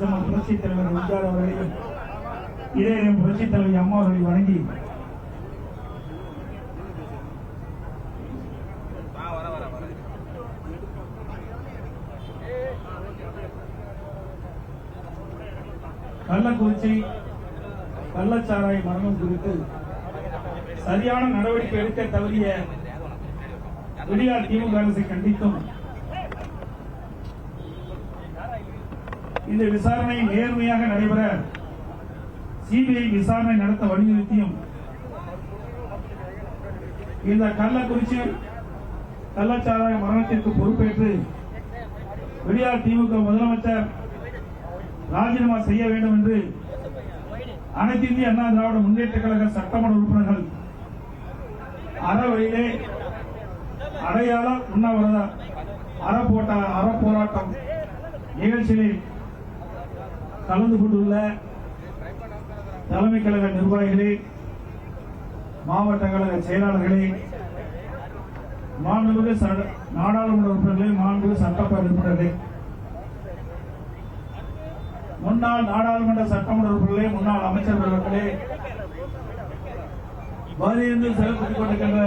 சமண புரட்சித் தலைவர் எம்ஜிஆர் அவர்களையும் இதே புரட்சித் தலைவர் அம்மா அவர்களை வணங்கி கள்ளக்குறிச்சி கள்ளச்சாராய மரணம் குறித்து சரியான நடவடிக்கை எடுக்க தவறிய விடியார் திமுக அரசை கண்டித்தும் இந்த விசாரணை நேர்மையாக நடைபெற சிபிஐ விசாரணை நடத்த வலியுறுத்தியும் இந்த கள்ளக்குறிச்சி கள்ளச்சாராய மரணத்திற்கு பொறுப்பேற்று விடியார் திமுக முதலமைச்சர் ராஜினாமா செய்ய வேண்டும் என்று அனைத்து இந்திய அண்ணா திராவிட முன்னேற்ற கழக சட்டமன்ற உறுப்பினர்கள் அறவழியிலே அடையாள உண்ணாவிரத அறப்போராட்டம் நிகழ்ச்சியில் கலந்து கொண்டுள்ள தலைமை கழக நிர்வாகிகளே, மாவட்ட கழக செயலாளர்களே, மாண்புமிகு நாடாளுமன்ற உறுப்பினர்களே, மாண்புமிகு சட்டப்பேரவை உறுப்பினர்களே, முன்னாள் நாடாளுமன்ற சட்டமன்ற உறுப்பினர்களே, முன்னாள் அமைச்சர் பெருமக்களே, வருகின்ற செயல்பட்டுக் கொண்டிருக்கின்ற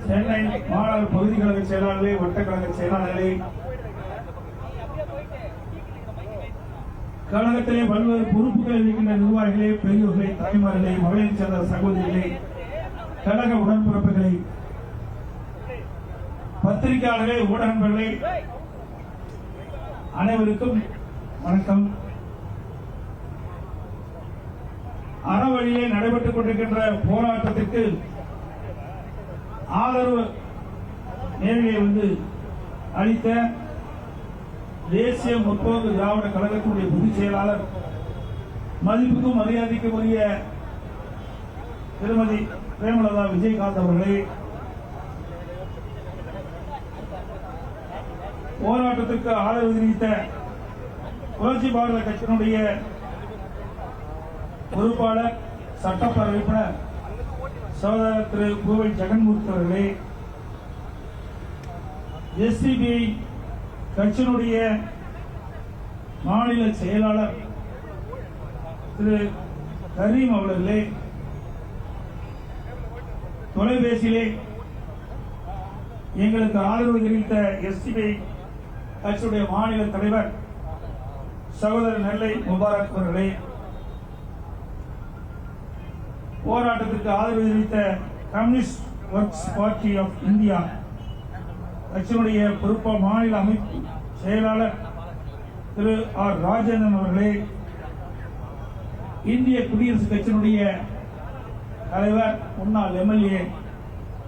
சென்னை மாநகர பகுதி கழக செயலாளர்களே, வட்டக்கழக செயலாளர்களே, கழகத்திலே பல்வேறு பொறுப்புகளில் இருக்கின்ற நிர்வாகிகளே, பெரியோர்களே, தாய்மார்களே, மகளிர் சேர்ந்த சகோதரிகளே, கழக உடன்பிறப்புகளே, பத்திரிகையாளர்களே, ஊடகங்களே, அனைவருக்கும் வணக்கம். அறவழியிலே நடைபெற்றுக் கொண்டிருக்கின்ற போராட்டத்திற்கு ஆதரவு நேரிலே அளித்த தேசிய முற்போக்கு திராவிட கழகத்தினுடைய பொதுச் செயலாளர், மதிப்புக்கும் மரியாதைக்கும் உரிய திருமதி பிரேமலதா விஜயகாந்த் அவர்களே, போராட்டத்திற்கு ஆதரவு தெரிவித்த புரட்சி பாரத கட்சியினுடைய பொறுப்பாளர் சட்டப்பேரவை உறுப்பினர் சகோதரர் திரு கோவை ஜெகன்மூர்த்தி அவர்களே, எஸ்டிபிஐ கட்சியினுடைய மாநில செயலாளர் திரு கரீம் அவர்களே, தொலைபேசியிலே எங்களுக்கு ஆதரவு தெரிவித்த எஸ்டிபிஐ கட்சியுடைய மாநில தலைவர் சகோதரர் நெல்லை முபாரக் அவர்களே, போராட்டத்திற்கு ஆதரவு தெரிவித்த communist works party of India கட்சியினுடைய பொறுப்பு மாநில அமைப்பு செயலாளர் திரு ஆர் ராஜேந்திரன் அவர்களே, இந்திய குடியரசுக் கட்சியினுடைய தலைவர் முன்னாள் எம்எல்ஏ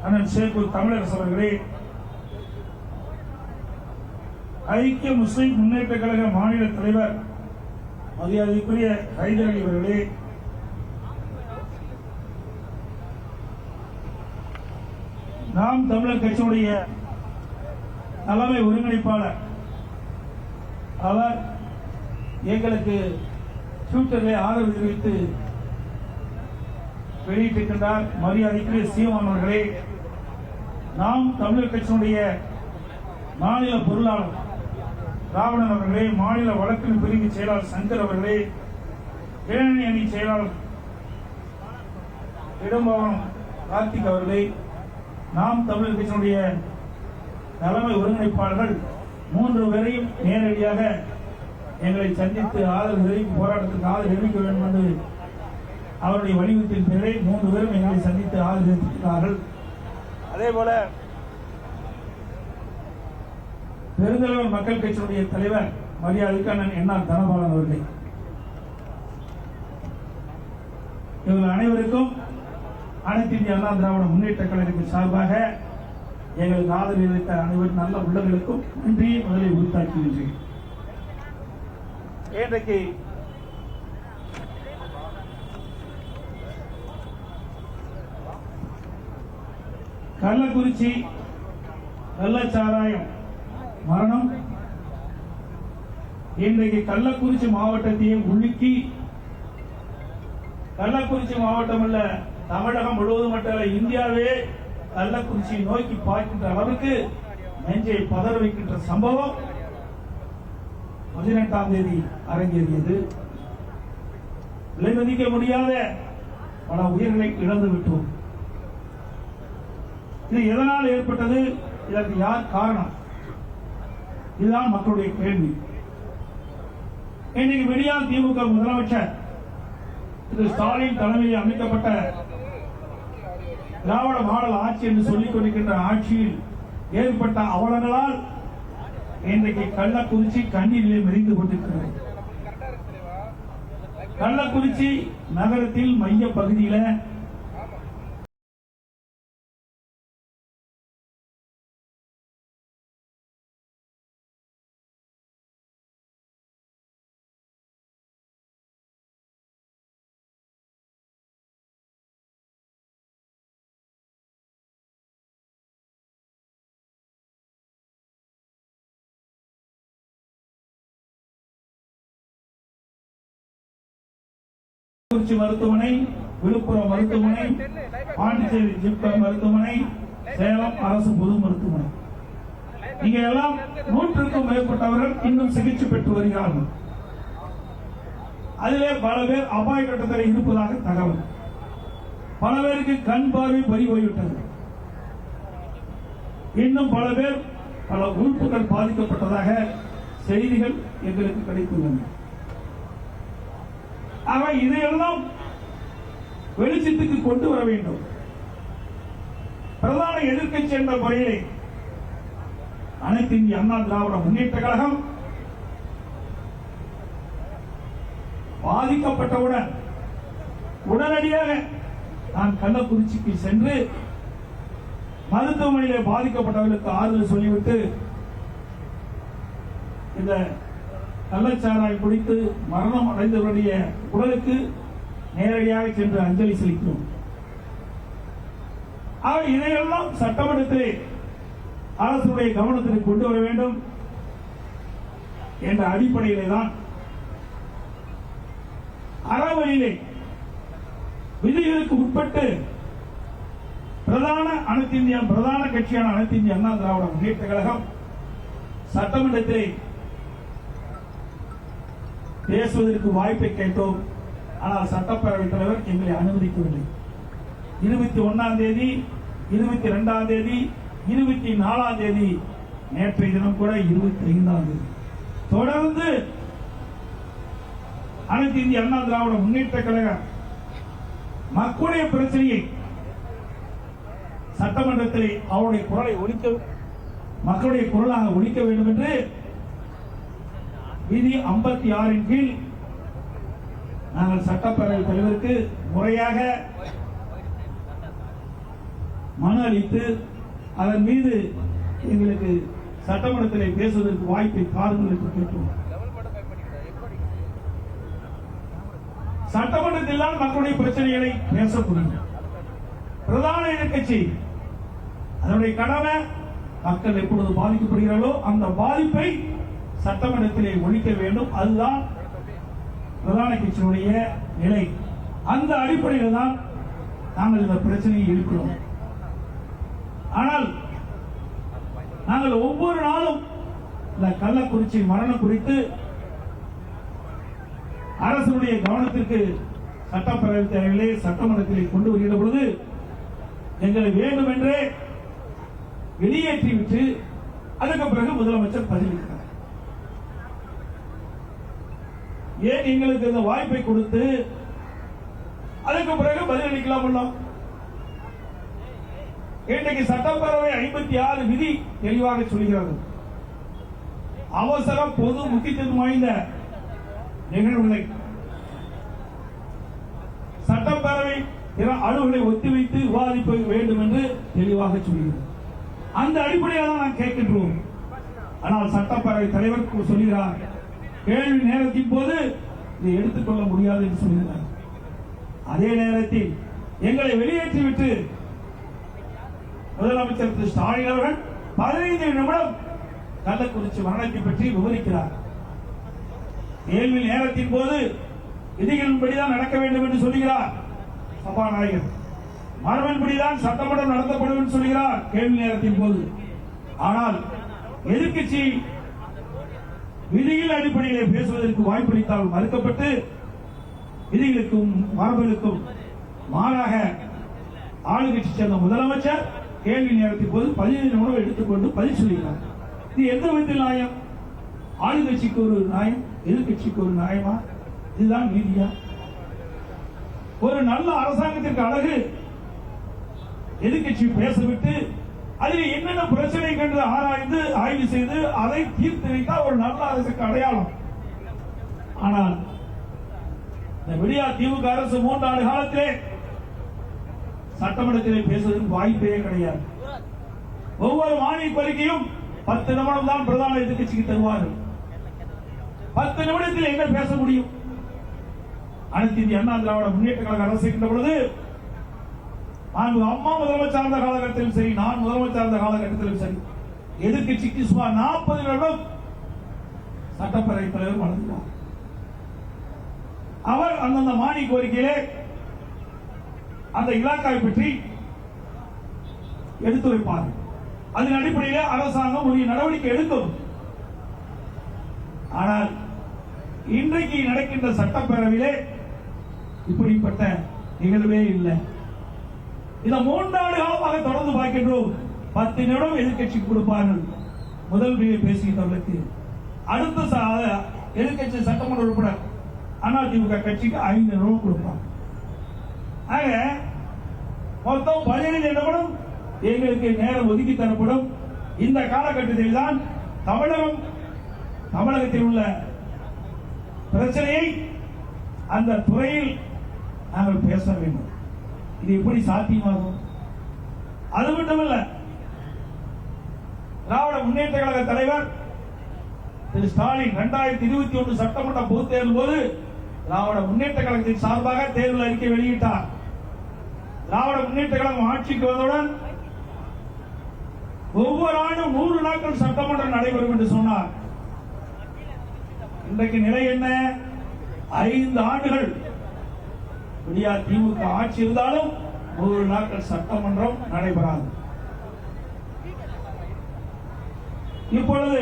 அண்ணன் ஷேகூர் தமிழரசு அவர்களே, ஐக்கிய முஸ்லிம் முன்னேற்ற கழக மாநில தலைவர் மரியாதைக்குரிய ஹைதர் அலி அவர்களே, நாம் தமிழர் கட்சியினுடைய தலைமை ஒருங்கிணைப்பாளர், அவர் எங்களுக்கு ட்விட்டரில் ஆதரவு தெரிவித்து வெளியிட்டிருக்கின்றார். மரியாதைக்குரிய சீமான் அவர்களே, நாம் தமிழர் கட்சியினுடைய மாநில பொருளாளர் ராவணன் அவர்களே, மாநில வழக்கின் பிரிவு செயலாளர் சங்கர் அவர்களே, இளைஞரணி அணி செயலாளர் இடம்பவனம் கார்த்திக் அவர்களே, நாம் தமிழர் கட்சியினுடைய தலைமை ஒருங்கிணைப்பாளர்கள் 3 பேரையும் நேரடியாக எங்களை சந்தித்து ஆதரவு தெரிவிக்கும் போராட்டத்திற்கு ஆதரவு தெரிவிக்க வேண்டும் என்று அவருடைய வலியுறுத்தின் பேரை 3 பேரும் எங்களை சந்தித்து ஆதரவு தெரிவித்திருக்கிறார்கள். அதேபோல பெருந்தலைவர் மக்கள் கட்சியினுடைய தலைவர் மரியாதைக்கான என்ஆர் தனபாலன் அவர்களே, இவர்கள் அனைவருக்கும் அனைத்து இந்திய அண்ணா திராவிட முன்னேற்ற கழகத்தின் சார்பாக எங்களுக்கு ஆதரவு அளித்த அனைவரும் நல்ல உள்ளங்களுக்கும் நன்றியை முதலில் உரித்தாக்குகின்றேன். இன்றைக்கு கள்ளக்குறிச்சி கள்ளச்சாராயம் மரணம் இன்றைக்கு கள்ளக்குறிச்சி மாவட்டத்தையே உலுக்கி, கள்ளக்குறிச்சி மாவட்டம் அல்ல தமிழகம் முழுவதும் மட்டுமல்ல இந்தியாவே கள்ளக்குறிச்சியை நோக்கி பார்க்கின்ற அளவுக்கு நெஞ்சை பதற வைக்கின்ற சம்பவம் 18ஆம் தேதி அரங்கேறியது. விலை மதிக்க முடியாத பல உயிர்களை இழந்து விட்டோம். இது எதனால் ஏற்பட்டது? இதற்கு யார் காரணம்? இதுதான் மக்களுடைய கேள்வி. இன்னைக்கு விடியால் திமுக முதலமைச்சர் திரு ஸ்டாலின் தலைமையில் அமைக்கப்பட்ட திராவிட மாடல் ஆட்சி என்று சொல்லிக் கொண்டிருக்கின்ற ஆட்சியில் ஏற்பட்ட அவலங்களால் இன்றைக்கு கள்ளக்குறிச்சி கண்ணீரிலே மெரிந்து கொண்டிருக்கிறது. கள்ளக்குறிச்சி நகரத்தில் மைய பகுதியில திருச்சி மருத்துவமனை, விழுப்புரம் மருத்துவமனை, பாண்டிச்சேரி ஜிப்மர் மருத்துவமனை, சேலம் அரசு பொது மருத்துவமனை, இங்க எல்லாம் 100க்கும் மேற்பட்டவர்கள் இன்னும் சிகிச்சை பெற்று வருகிறார்கள். அதிலே பல பேர் அபாய கட்டத்தில் இருப்பதாக தகவல். பல பேருக்கு கண் பார்வை பறி போய்விட்டது. இன்னும் பல பேர் பல உறுப்புகள் பாதிக்கப்பட்டதாக செய்திகள் எங்களுக்கு கிடைத்துள்ளன. ஆக இதையெல்லாம் வெளிச்சத்துக்கு கொண்டு வர வேண்டும். பிரதான எதிர்க்கட்சி என்ற முறையிலே அனைத்து இந்திய அண்ணா திராவிட முன்னேற்ற கழகம் பாதிக்கப்பட்டவுடன் உடனடியாக நான் கள்ளக்குறிச்சிக்கு சென்று மருத்துவமனையிலே பாதிக்கப்பட்டவர்களுக்கு ஆறுதல் சொல்லிவிட்டு இந்த கள்ளச்சாராய் குடித்து மரணம் அடைந்தவருடைய உடலுக்கு நேரடியாக சென்று அஞ்சலி செலுத்தினோம். இதையெல்லாம் சட்டமன்றத்திலே அரசுடைய கவனத்திற்கு கொண்டு வர வேண்டும் என்ற அடிப்படையிலே தான் அறவழியிலே விதிகளுக்கு உட்பட்டு பிரதான கட்சியான அனைத்து இந்திய அண்ணா திராவிட முன்னேற்ற கழகம் சட்டமன்றத்திலே பேசுவதற்கு வாய்ப்பை கேட்டோம். ஆனால் சட்டப்பேரவைத் தலைவர் எங்களை அனுமதிக்கவில்லை. 21ஆம் தேதி, 22ஆம் தேதி, 24ஆம் தேதி, நேற்றைய தினம் கூட 25ஆம் தேதி தொடர்ந்து அனைத்து இந்திய அண்ணா திராவிட முன்னேற்ற கழக மக்களுடைய பிரச்சனையை சட்டமன்றத்தில் அவருடைய குரலை மக்களுடைய குரலாக ஒலிக்க வேண்டும் என்று விதி 56 கீழ் நாங்கள் சட்டப்பேரவைத் தலைவருக்கு முறையாக மனு அளித்து அதன் மீது எங்களுக்கு சட்டமன்றத்தில் பேசுவதற்கு வாய்ப்பை தாருங்கள் என்று கேட்டோம். சட்டமன்றத்தில் தான் மக்களுடைய பிரச்சனைகளை பேச முடியும். பிரதான எதிர்க்கட்சி அதனுடைய கடமை மக்கள் எப்பொழுது பாதிக்கப்படுகிறார்களோ அந்த பாதிப்பை சட்டமன்றத்திலே ஒழிக்க வேண்டும். அதுதான் பிரதான கட்சியினுடைய நிலை. அந்த அடிப்படையில் தான் நாங்கள் இந்த பிரச்சனையை இருக்கிறோம். ஆனால் நாங்கள் ஒவ்வொரு நாளும் இந்த கள்ளக்குறிச்சி மரணம் குறித்து அரசுடைய கவனத்திற்கு சட்டப்பேரவைத் தேவையிலே சட்டமன்றத்திலே கொண்டு வருகிற பொழுது எங்களை வேண்டுமென்றே வெளியேற்றிவிட்டு அதுக்கு பிறகு முதலமைச்சர் பதிலளித்தார். ஏன் எங்களுக்கு இந்த வாய்ப்பை கொடுத்து அதுக்கு பிறகு பதிலளிக்கலாம்? இன்றைக்கு சட்டப்பேரவை 56 விதி தெளிவாக சொல்கிறது. அவசர பொது முக்கியத்துவம் வாய்ந்த நிகழ்வுகளை சட்டப்பேரவை அலுவலை ஒத்திவைத்து விவாதிக்க வேண்டும் என்று தெளிவாக சொல்கிறது. அந்த அடிப்படையில் தான் நான் கேட்கின்றோம். ஆனால் சட்டப்பேரவை தலைவர் சொல்கிறார், கேள்வி நேரத்தின் போது இதை எடுத்துக்கொள்ள முடியாது என்று சொல்கிறார். அதே நேரத்தில் எங்களை வெளியேற்றிவிட்டு முதலமைச்சர் திரு ஸ்டாலின் அவர்கள் 15 நிமிடம் கள்ளக்குறிச்சி மரணத்தை பற்றி விவரிக்கிறார். கேள்வி நேரத்தின் போது விதிகளின்படிதான் நடக்க வேண்டும் என்று சொல்கிறார் சபாநாயகர். மரபின்படிதான் சட்டமன்றம் நடத்தப்படும் என்று சொல்கிறார் கேள்வி நேரத்தின் போது. ஆனால் எதிர்க்கட்சி விதியின் அடிப்படையிலே பேசுவதற்கு வாய்ப்பளித்தால் மறுக்கப்பட்டு விதிகளுக்கும் மரபுகளுக்கும் மாறாக ஆளுங்கட்சி சேர்ந்த முதலமைச்சர் கேள்வி நேரத்தின் போது 15 நிமிடம் எடுத்துக்கொண்டு பதில் சொல்லுகிறார். இது எந்த விதத்தில் நியாயம்? ஆளுங்கட்சிக்கு ஒரு நியாயம், எதிர்கட்சிக்கு ஒரு நியாயமா? இதுதான் நீதியா? ஒரு நல்ல அரசாங்கத்திற்கு அழகு எதிர்கட்சி பேசவிட்டு அதில் என்னென்ன பிரச்சனை கண்டு ஆராய்ந்து ஆய்வு செய்து அதை தீர்த்து வைத்தால் ஒரு நல்ல அரசுக்கு அடையாளம். ஆனால் இந்த விடியா திமுக அரசு 3 ஆண்டு காலத்திலே சட்டமன்றத்திலே பேசுவதற்கு வாய்ப்பே கிடையாது. ஒவ்வொரு மானிய கோரிக்கையும் 10 நிமிடம் தான் பிரதான எதிர்கட்சிக்கு தருவார்கள். 10 நிமிடத்தில் என்ன பேச முடியும்? அனைத்து இந்திய அண்ணா திராவிட முன்னேற்ற கழக அரசு இருக்கின்ற பொழுது அம்மா முதலமைச்சர் சார்ந்த காலகட்டத்திலும் சரி, நான் முதலமைச்சர் சார்ந்த காலகட்டத்திலும் சரி, எதிர்கட்சிக்கு சுமார் 40 நிமிடம் சட்டப்பேரவை தலைவர் வழங்குகிறார். அவர் அந்தந்த மானிய கோரிக்கையிலே அந்த இலாக்காவை பற்றி எடுத்துரைப்பார். அதன் அடிப்படையில் அரசாங்கம் உரிய நடவடிக்கை எடுக்கும். ஆனால் இன்றைக்கு நடக்கின்ற சட்டப்பேரவையிலே இப்படிப்பட்ட நிகழ்வே இல்லை. இந்த 3 ஆண்டு காலமாக தொடர்ந்து பார்க்கின்றோம். 10 நிமிடம் எதிர்கட்சிக்கு கொடுப்பார்கள் முதல் பேசுகின்றவர்களுக்கு. அடுத்த எதிர்கட்சி சட்டமன்ற உறுப்பினர் அதிமுக கட்சிக்கு 5 நிமிடம் கொடுப்பாங்க. ஆக மொத்தம் 15 நிமிடம் எங்களுக்கு நேரம் ஒதுக்கி தரப்படும். இந்த காலகட்டத்தில் தான் தமிழகத்தில் உள்ள பிரச்சனையை அந்த துறையில் நாங்கள் பேச வேண்டும். இது எப்படி சாத்தியமாகும்? அது மட்டுமல்ல, திராவிட முன்னேற்ற கழக தலைவர் திரு ஸ்டாலின் 2021 சட்டமன்ற பொதுத் தேர்தல் போது திராவிட முன்னேற்ற கழகத்தின் சார்பாக தேர்தல் அறிக்கை வெளியிட்டார். திராவிட முன்னேற்ற கழகம் ஆட்சிக்கு வந்தவுடன் ஒவ்வொரு ஆண்டும் 100 நாட்கள் சட்டமன்றம் நடைபெறும் என்று சொன்னார். இன்றைக்கு நிலை என்ன? 5 ஆண்டுகள் விடியா திமுக ஆட்சி இருந்தாலும் 100 நாட்கள் சட்டமன்றம் நடைபெறாது. இப்பொழுது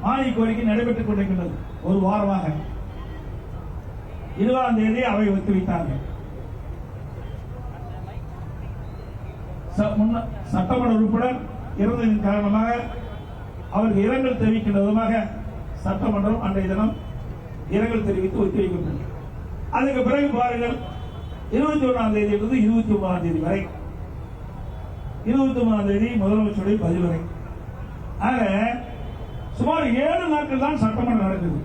மானிய கோரிக்கை நடைபெற்றுக் கொண்டிருக்கின்றது. ஒரு வாரமாக 20ஆம் தேதி அவை ஒத்திவைத்தார்கள். சட்டமன்ற உறுப்பினர் இறந்ததன் காரணமாக அவருக்கு இரங்கல் தெரிவிக்கின்ற விதமாக சட்டமன்றம் அன்றைய தினம் இரங்கல் தெரிவித்து ஒத்திவைக்கப்பட்டது. அதுக்கு பிறகு பாருங்கள், 21ஆம் தேதியிலிருந்து 29ஆம் தேதி வரை, 29ஆம் தேதி முதலமைச்சருடைய பதில் வரை, ஆக சுமார் 7 நாட்கள் தான் சட்டமன்றம் நடக்குது.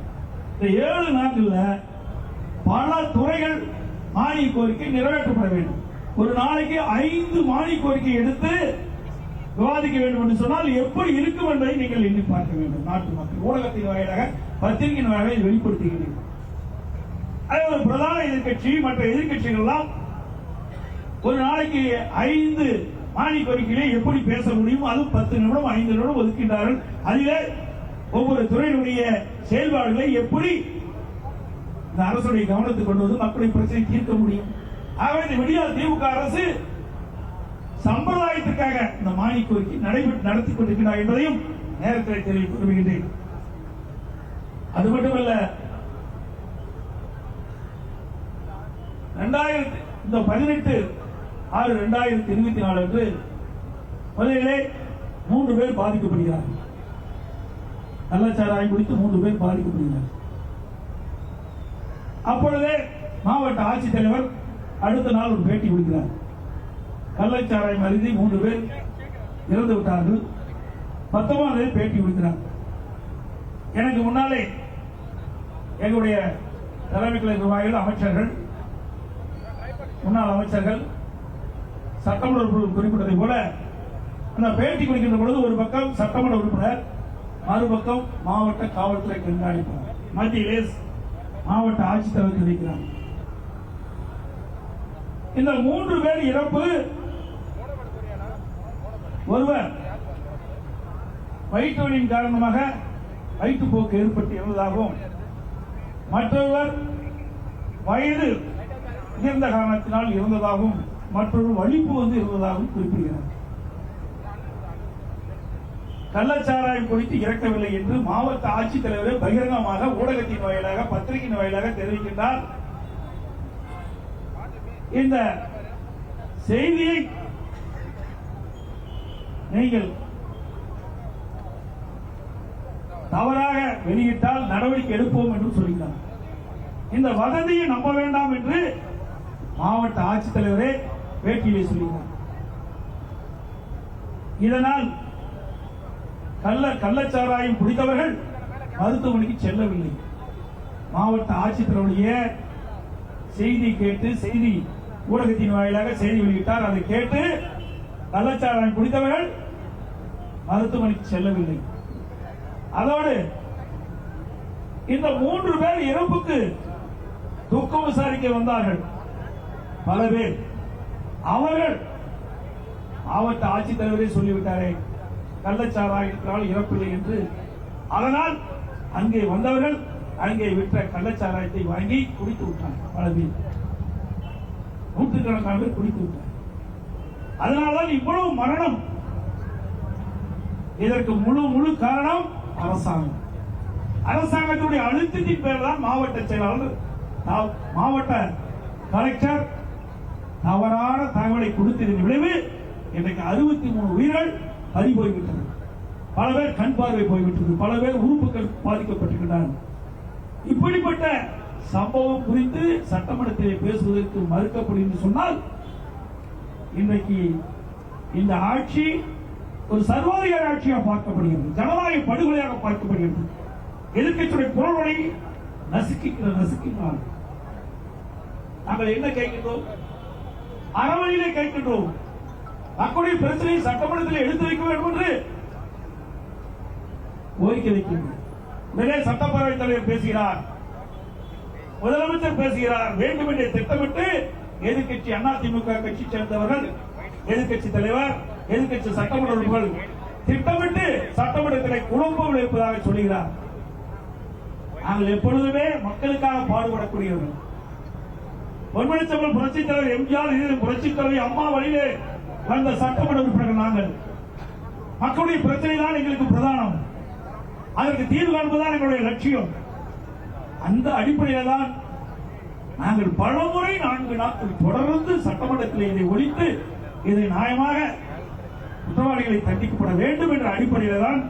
இந்த 7 நாட்கள்ல பல துறைகள் மானிய கோரிக்கை நிறைவேற்றப்பட வேண்டும். ஒரு நாளைக்கு 5 மானிய கோரிக்கை எடுத்து விவாதிக்க வேண்டும் என்று சொன்னால் எப்படி இருக்கும் என்பதை நீங்கள் எண்ணி பார்க்க வேண்டும். நாட்டு மக்கள் ஊடகத்தின் வாயிலாக, பத்திரிகையின் வாயிலாக வெளிப்படுத்துகிறீர்கள். அதாவது பிரதான எதிர்கட்சி மற்ற எதிர்கட்சிகள் எல்லாம் ஒரு நாளைக்கு 5 மானிய கோரிக்கையிலே எப்படி பேச முடியும்? அதுவும் 10 நிமிடம் 5 நிமிடம் ஒதுக்கின்றார்கள். அதிலே ஒவ்வொரு துறையினுடைய செயல்பாடுகளை எப்படி இந்த அரசுடைய கவனத்துக்கு கொண்டு வந்து மக்களின் பிரச்சனை தீர்க்க முடியும்? ஆகவே இந்த விடியா திமுக அரசு சம்பிரதாயத்திற்காக இந்த மானிய கோரிக்கை நடத்தி கொண்டிருக்கிறார் என்பதையும் நேரத்தில் தெரிவித்து விரும்புகின்றேன். அது மட்டுமல்ல, 18/6/2024 அன்று முதலிலே 3 பேர் பாதிக்கப்படுகிறார்கள். கள்ளச்சாராயம் குடித்து 3 பேர் பாதிக்கப்படுகிறார்கள். அப்பொழுதே மாவட்ட ஆட்சித்தலைவர் அடுத்த நாள் ஒரு பேட்டி கொடுக்கிறார். கள்ளச்சாராயம் அருந்தி 3 பேர் இறந்து விட்டார்கள். 19ஆம் தேதி பேட்டி கொடுக்கிறார். எனக்கு முன்னாலே எங்களுடைய தலைமை கழக நிர்வாகிகள், அமைச்சர்கள், முன்னாள் அமைச்சர்கள், சட்டமன்ற உறுப்பினர் குறிப்பிட்டதை போல அந்த பேட்டி கொடுக்கின்ற பொழுது ஒரு பக்கம் சட்டமன்ற உறுப்பினர், மறுபக்கம் மாவட்ட காவல்துறை கண்காணிப்பாளர், மத்தியிலே மாவட்ட ஆட்சித்தலைவர் தெரிவிக்கிறார். இந்த 3 பேர் இறப்பு, ஒருவர் வயிற்று வலியின் காரணமாக வயிற்றுப்போக்கு ஏற்பட்டு இறந்ததாகவும், மற்றொருவர் வயது உயர்ந்த காரணத்தினால் இருந்ததாகவும், மற்றொரு வலிப்பு வந்து இருந்ததாகவும் குறிப்பிடுகிறார். கள்ளச்சாராயம் குறித்து இறக்கவில்லை என்று மாவட்ட ஆட்சித்தலைவர் பகிரங்கமாக ஊடகத்தின் வாயிலாக பத்திரிகையின் வாயிலாக தெரிவிக்கின்றார். இந்த செய்தியை நீங்கள் தவறாக வெளியிட்டால் நடவடிக்கை எடுப்போம் என்று சொல்கிறார். இந்த வதந்தியை நம்ப வேண்டாம் என்று மாவட்ட ஆட்சித்தலைவரே பேட்டியிலே சொல்கிறார். இதனால் கள்ளச்சாராயம் குடித்தவர்கள் மருத்துவமனைக்கு செல்லவில்லை. மாவட்ட ஆட்சித்தலைவருடைய செய்தி கேட்டு செய்தி ஊடகத்தின் வாயிலாக செய்தி வெளியிட்டார். அதை கேட்டு கள்ளச்சாராயம் குடித்தவர்கள் மருத்துவமனைக்கு செல்லவில்லை. அதோடு இந்த 3 பேர் இறப்புக்கு துக்கம் விசாரிக்க வந்தார்கள் பல பேர். அவர்கள் மாவட்ட ஆட்சித்தலைவரே சொல்லிவிட்டாரே கள்ளச்சாராயத்தினால் இறப்பில்லை என்று. அதனால் அங்கே வந்தவர்கள் அங்கே விற்ற கள்ளச்சாராயத்தை வாங்கி குடித்து விட்டார்கள். பல பேர், நூற்றுக்கணக்கான பேர் குடித்து விட்டார். அதனால்தான் இவ்வளவு மரணம். இதற்கு முழு காரணம் அரசாங்கம். அரசாங்கத்துடைய அழுத்தத்தின் பேர் தான் மாவட்ட செயலாளர், மாவட்ட கலெக்டர் தவறான தகவலை கொடுத்ததன் விளைவு இன்றைக்கு 63 உயிர்கள் பறி போய்விட்டது. பல பேர் கண் பார்வை போய்விட்டது. பல பேர் உறுப்புகள் பாதிக்கப்பட்டிருக்கிறார்கள். இப்படிப்பட்ட சம்பவம் குறித்து சட்டமன்றத்திலே பேசுவதற்கு மறுக்கப்படும் என்று சொன்னால் இன்றைக்கு இந்த ஆட்சி ஒரு சர்வாதிகார ஆட்சியாக பார்க்கப்படுகிறது. ஜனநாயக படுகொலையாக பார்க்கப்படுகிறது. எதிர்க்கட்சியுடைய குரல்களை நசுக்கினார். நாங்கள் என்ன கேட்கின்றோம்? அறவழியிலே கேட்கின்றோம். மக்களுடைய பிரச்சனையை சட்டமன்றத்தில் எடுத்து வைக்க வேண்டும் என்று கோரிக்கை வைக்கின்றோம். உடனே சட்டப்பேரவைத் தலைவர் பேசுகிறார், முதலமைச்சர் பேசுகிறார். வேண்டும் என்று திட்டமிட்டு எதிர்க்கட்சி அதிமுக கட்சி சேர்ந்தவர்கள், எதிர்க்கட்சி தலைவர், எதிர்க்கட்சி சட்டமன்ற உறுப்பினர்கள் திட்டமிட்டு சட்டமன்றத்தில் குழப்பம் விளைவிப்பதாக சொல்கிறார். நாங்கள் எப்பொழுதுமே மக்களுக்காக பாடுபடக்கூடியவர்கள். பொன்மனச்செம்மல் புரட்சித் தலைவர் எம்ஜிஆர், புரட்சித் தலைவர் அம்மா வழியிலே வந்த சட்டமன்ற உறுப்பினர்கள் நாங்கள். மக்களுடைய பிரச்சனை தான் எங்களுக்கு பிரதானம். அதற்கு தீர்வு காண்பதுதான் எங்களுடைய லட்சியம். அந்த அடிப்படையில் தான் நாங்கள் பலமுறை 4 நாட்கள் தொடர்ந்து சட்டமன்றத்தில் இதை ஒழித்து இதை நியாயமாக குற்றவாளிகளை தண்டிக்கப்பட வேண்டும் என்ற அடிப்படையில் தான்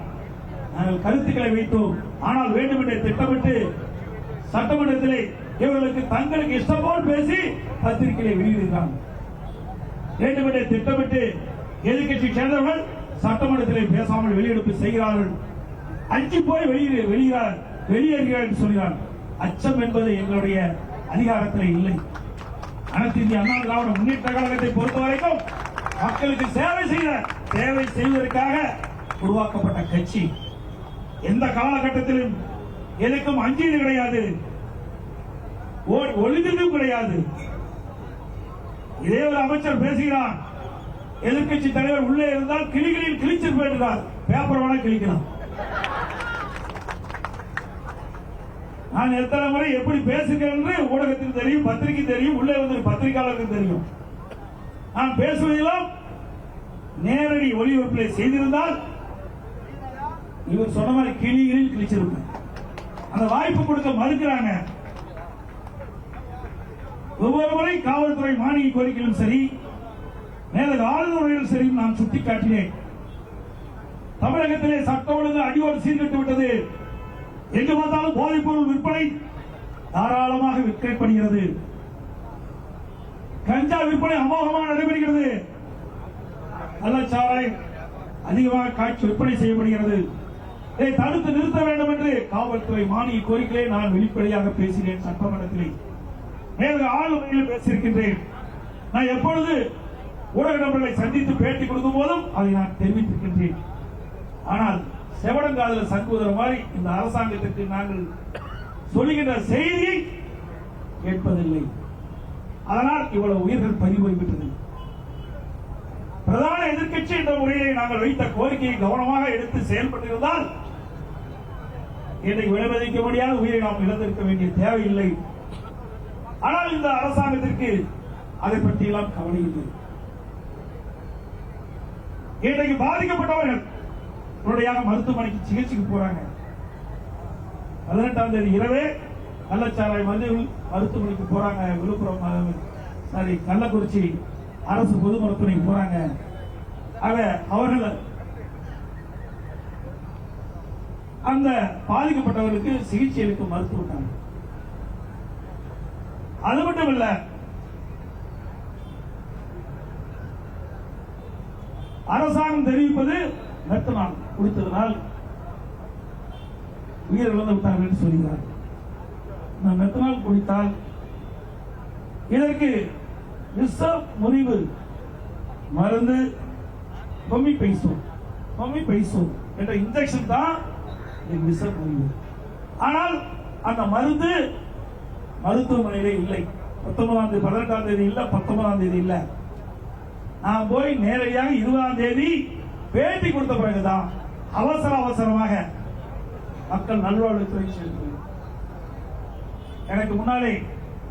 நாங்கள் கருத்துக்களை வைத்தோம். ஆனால் வேண்டும் என்று திட்டமிட்டு சட்டமன்றத்திலே இவர்களுக்கு தங்களுக்கு இஷ்டம் போல் பேசி பத்திரிகையை வெளியிடுகிறார்கள். வேண்டும் என்று திட்டமிட்டு எதிர்க்கட்சி சேர்ந்தவர்கள் சட்டமன்றத்திலே பேசாமல் வெளியெடுப்பு செய்கிறார்கள். அஞ்சு போய் வெளியேறுகிறார் என்று சொல்கிறார். அச்சம் என்பது எங்களுடைய அதிகாரத்தில் இல்லை. அனைத்து இந்திய அண்ணா திராவிட முன்னேற்ற கழகத்தை பொறுத்தவரைக்கும் மக்களுக்கு சேவை செய்வதற்காக உருவாக்கப்பட்ட கட்சி. எந்த காலகட்டத்திலும் எதுக்கும் அஞ்சீது கிடையாது, ஒளிந்ததும் கிடையாது. இதே ஒரு அமைச்சர் பேசுகிறார், எதிர்க்கட்சி தலைவர் உள்ளே இருந்தால் கிளிகளில் கிழிச்சு போயிட்டார், பேப்பர் வேணா கிழிக்கலாம். நான் எத்தனை முறை எப்படி பேசுகிறேன் என்று ஊடகத்துக்கு தெரியும், பத்திரிகை தெரியும், உள்ளே வந்து பத்திரிகையாளருக்கு தெரியும். நான் பேசுவதெல்லாம் நேரடி ஒளிபரப்பிலே செய்திருந்தால் இவர் சொன்ன மாதிரி கிளிகளில் கிழிச்சிருப்பேன். அந்த வாய்ப்பு கொடுக்க மறுக்கிறாங்க. ஒவ்வொரு முறை காவல்துறை மானிய கோரிக்கையிலும் சரி, மேலக ஆளுநரையும் சரி நான் சுட்டிக்காட்டினேன். தமிழகத்திலே சட்ட ஒழுங்கு அடியோடு சீர்கட்டு விட்டது. எங்கு பார்த்தாலும் போதைப் பொருள் விற்பனை தாராளமாக விற்கப்படுகிறது. கஞ்சா விற்பனை அமோகமாக நடைபெறுகிறது. கள்ளச்சாராயம் அதிகமாக காட்சி விற்பனை செய்யப்படுகிறது. இதை தடுத்து நிறுத்த வேண்டும் என்று காவல்துறை மானிய கோரிக்கையை நான் வெளிப்படையாக பேசினேன். சட்டமன்றத்திலே மேலும் ஆளுநரையில் பேசியிருக்கின்றேன். நான் எப்பொழுது ஊடக நபர்களை சந்தித்து பேட்டி கொடுக்கும் போதும் அதை நான் தெரிவித்திருக்கின்றேன். ஆனால் செவடங்காதல சங்குவதர் மாதிரி இந்த அரசாங்கத்திற்கு நாங்கள் சொல்லுகின்ற செய்தியை கேட்பதில்லை. அதனால் இவ்வளவு உயிர்கள் பறிபோய்விட்டது. பிரதான எதிர்க்கட்சி என்ற முறையை நாங்கள் வைத்த கோரிக்கையை கவனமாக எடுத்து செயல்பட்டிருந்தால் இன்றைக்கு விளைவிக்க முடியாத உயிரை நாம் இழந்திருக்க வேண்டிய தேவையில்லை. ஆனால் இந்த அரசாங்கத்திற்கு அதை பற்றியெல்லாம் கவலை இல்லை. இன்றைக்கு பாதிக்கப்பட்டவர்கள் உடனடியாக மருத்துவமனைக்கு சிகிச்சைக்கு போறாங்க. 18ஆம் தேதி இரவே கள்ளச்சாராய மருத்துவமனைக்கு போறாங்க. விழுப்புரம் கள்ளக்குறிச்சி அரசு பொது மருத்துவமனைக்கு போறாங்க. ஆக அவர்கள் அந்த பாதிக்கப்பட்டவர்களுக்கு சிகிச்சை அளிக்கும் மருத்துவம். அது மட்டுமல்ல, அரசாங்கம் தெரிவிப்பது மெத்தனால் குடித்ததனால் உயிரிழந்து விட்டார்கள் என்று சொல்கிறார். மெத்தனால் குடித்தால் இதற்கு விஷ முறிவு மருந்து பொமிபைசோன் என்ற இன்ஜெக்ஷன் தான் விஷ முறிவு. ஆனால் அந்த மருந்து மருத்துவமனையிலே இல்லை. 18ஆம் தேதி இல்ல, 19ஆம் தேதி இல்ல. நான் போய் நேரடியாக 20ஆம் தேதி பேட்டி கொடுத்த பிறகுதான் அவசரமாக மக்கள் நல்வாழ்வுத்துறை செலுத்துவேன். எனக்கு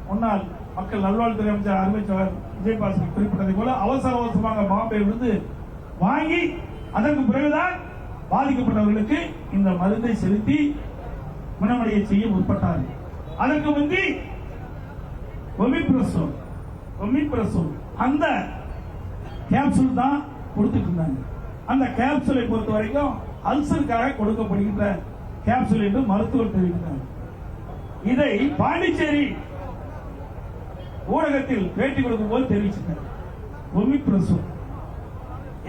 முன்னாள் மக்கள் நல்வாழ்வுத்துறை அமைச்சர் அருமைச்சவர் விஜயபாஸ்கர் குறிப்பிட்டதை போல அவசரமாக பாம்பேயிலிருந்து வாங்கி அதற்கு பிறகுதான் பாதிக்கப்பட்டவர்களுக்கு இந்த மருந்தை செலுத்தி குணமடைய செய்ய முற்பட்டார்கள். அதற்கு முந்தி ஒமிப்ரசோல் அந்த கேப்சூல் தான் கொடுத்துட்டு இருந்தாங்க. அந்த கேப்சூலை பொறுத்த வரைக்கும் அல்சருக்காக கொடுக்கப்படுகின்ற கேப்சூல் என்று மருத்துவர் தெரிவித்தார். இதை பாண்டிச்சேரி ஊடகத்தில் பேட்டி கொடுக்கும் போது தெரிவிச்சிருக்காங்க. ஒமிப்ரசோல்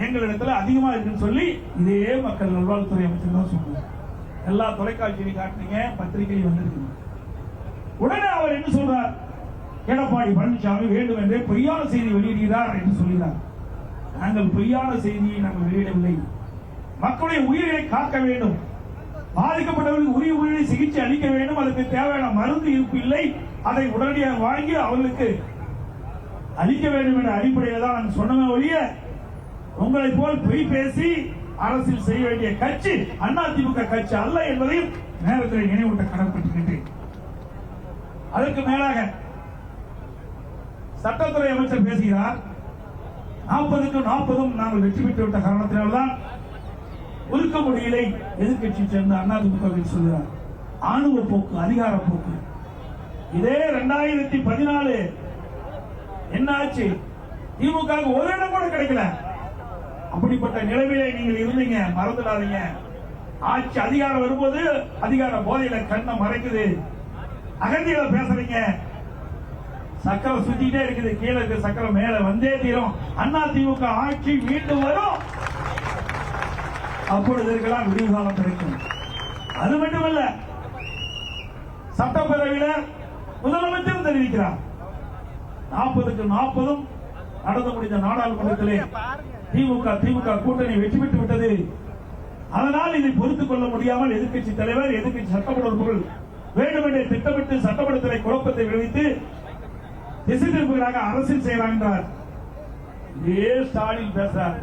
எங்களிடத்தில் அதிகமா இருக்குன்னு சொல்லி இதே மக்கள் நல்வாழ்வுத்துறை அமைச்சர் தான் சொன்னார். எல்லா தொலைக்காட்சியிலையும் காட்டினீங்க, பத்திரிகையில் வந்திருக்கீங்க. உடனே அவர் என்ன சொல்றார்? எடப்பாடி பழனிசாமி வேண்டும் என்றே பொய்யான செய்தி வெளியிடுகிறார் என்று சொல்கிறார். நாங்கள் பொய்யான செய்தியை நாங்கள் வெளியிடவில்லை. மக்களுடைய உயிரை காக்க வேண்டும், பாதிக்கப்பட்டவர்களுக்கு உரிய உயிரை சிகிச்சை அளிக்க வேண்டும். அதற்கு தேவையான மருந்து இருப்பு இல்லை, அதை உடனடியாக வாங்கி அவர்களுக்கு அளிக்க வேண்டும் என்ற அடிப்படையில் தான் நாங்கள் சொன்னமே ஒழிய உங்களை போல் பொய் பேசி அரசியல் செய்ய வேண்டிய கட்சி அதிமுக கட்சி அல்ல என்பதையும் நேரத்தில் நினைவூட்ட கடமைப்பட்டிருக்கின்றேன். அதற்கு மேலாக சட்டத்துறை அமைச்சர் பேசுகிறார். 40க்கு 40 நாங்கள் வெற்றி பெற்று விட்ட காரணத்தினால்தான் ஒதுக்க முடியலை எதிர்கட்சியை சேர்ந்த அதிமுக சொல்கிறார். ஆணவ போக்கு, அதிகார போக்கு. இதே 2014 என்ன ஆச்சு? திமுக ஒரு இடம் கூட கிடைக்கல. அப்படிப்பட்ட நிலைமையிலே நீங்கள் இருந்தீங்க, மறந்துடாதீங்க. ஆட்சி அதிகாரம் வரும்போது அதிகார போதையில கண்ணை மறைக்குது, அகந்தியில பேசுறீங்க. சக்கரை சுத்திட்டே இருக்குது, கீழே இருக்க சக்கரை மேல வந்தே தீரும். அதிமுக ஆட்சி மீண்டும் வரும், அப்பொழுது இருக்கலாம் விடிவு காலம் கிடைக்கும். அது மட்டுமல்ல, சட்டப்பேரவையில் முதலமைச்சர் தெரிவிக்கிறார் 40க்கு 40 நடந்து முடிந்த நாடாளுமன்றத்திலே திமுக கூட்டணி வெற்றி பெற்று விட்டது. அதனால் இதை பொறுத்துக் கொள்ள முடியாமல் எதிர்க்கட்சி தலைவர், எதிர்க்கட்சி சட்டமன்ற உறுப்பினர்கள் வேண்டுமென்றே திட்டமிட்டு சட்டமன்றத்திலே குழப்பத்தை விளைவித்து திசை திருப்புகளாக அரசியல் செய்யலாம் என்றார். இதே ஸ்டாலின் பேசுறார்,